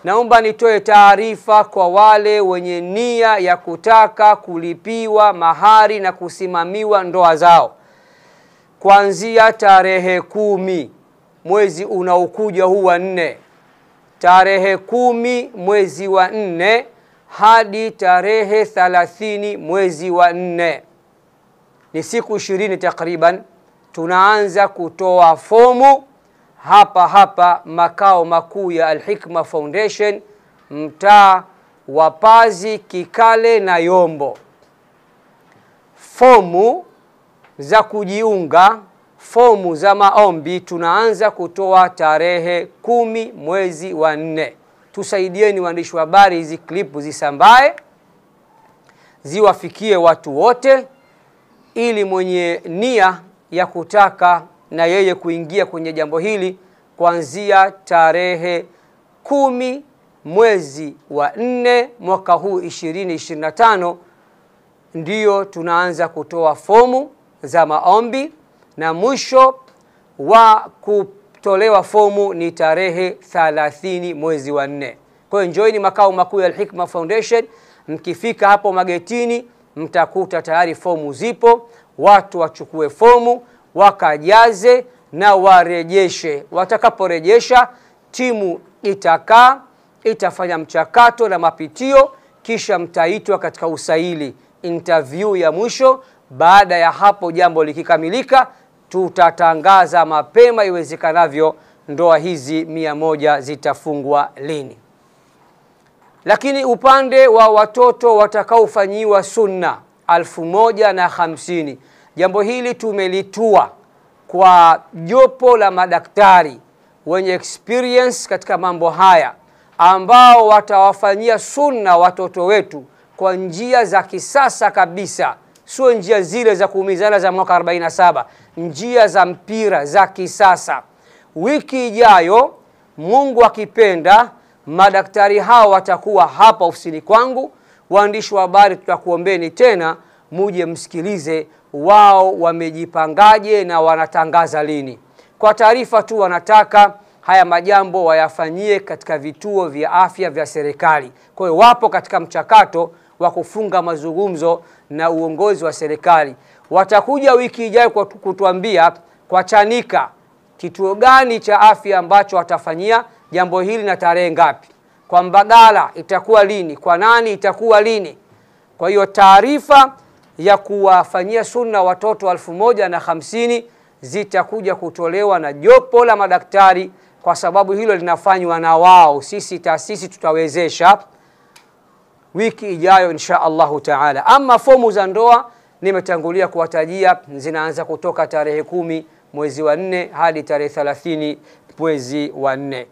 naomba nitoe taarifa kwa wale wenye nia ya kutaka kulipiwa mahari na kusimamiwa ndoa zao. Kuanzia tarehe 10 mwezi unaokuja huu wa 4, tarehe 10 mwezi wa 4 hadi tarehe 30 mwezi wa 4, ni siku 20 takriban, tunaanza kutoa fomu hapa makao makuu ya Al-Hikma Foundation, mtaa wa Pazi, Kikale na Yombo. Fomu za kujiunga, fomu za maombi tunaanza kutoa tarehe 10 mwezi wa 4. Tusaidieni waandishi wa habari, hizi klipu zisambae, ziwafikie watu wote, ili mwenye nia ya kutaka na yeye kuingia kwenye jambo hili kuanzia tarehe 10 mwezi wa 4 mwaka huu 2025 ndiyo tunaanza kutoa fomu za maombi, na mwisho wa kutolewa fomu ni tarehe 30 mwezi wa 4. Kwa hiyo njoini makao makuu ya Al-Hikma Foundation. Mkifika hapo magetini mtakuta tayari fomu zipo, watu wachukue fomu wakajaze na warejeshe. Watakaporejesha, timu itafanya mchakato na mapitio, kisha mtaitwa katika usaili, interview ya mwisho. Baada ya hapo, jambo likikamilika, tutatangaza mapema iwezekanavyo ndoa hizi 100 zitafungwa lini. Lakini upande wa watoto watakaofanyiwa sunna 1050, jambo hili tumelitua kwa jopo la madaktari wenye experience katika mambo haya, ambao watawafanyia sunna watoto wetu kwa njia za kisasa kabisa, sio njia zile za kuumizana za mwaka 47, njia za mpira za kisasa. Wiki ijayo, Mungu akipenda, madaktari hao watakuwa hapa ofisini kwangu. Waandishi wa habari, tutakuombeni tena muje msikilize wao wamejipangaje na wanatangaza lini. Kwa taarifa tu, wanataka haya majambo wayafanyie katika vituo vya afya vya serikali. Kwa hiyo wapo katika mchakato wa kufunga mazungumzo na uongozi wa serikali. Watakuja wiki ijayo kutuambia kwa Chanika kituo gani cha afya ambacho watafanyia jambo hili na tarehe ngapi. Kwa Mbagala itakuwa lini, kwa nani itakuwa lini. Kwa hiyo taarifa ya kuwafanyia sunna watoto 1050 zitakuja kutolewa na jopo la madaktari, kwa sababu hilo linafanywa na wao. Sisi taasisi tutawezesha wiki ijayo insha Allahu taala. Ama fomu za ndoa nimetangulia kuwatajia, zinaanza kutoka tarehe 10 mwezi wa 4 hadi tarehe 30 mwezi wa 4.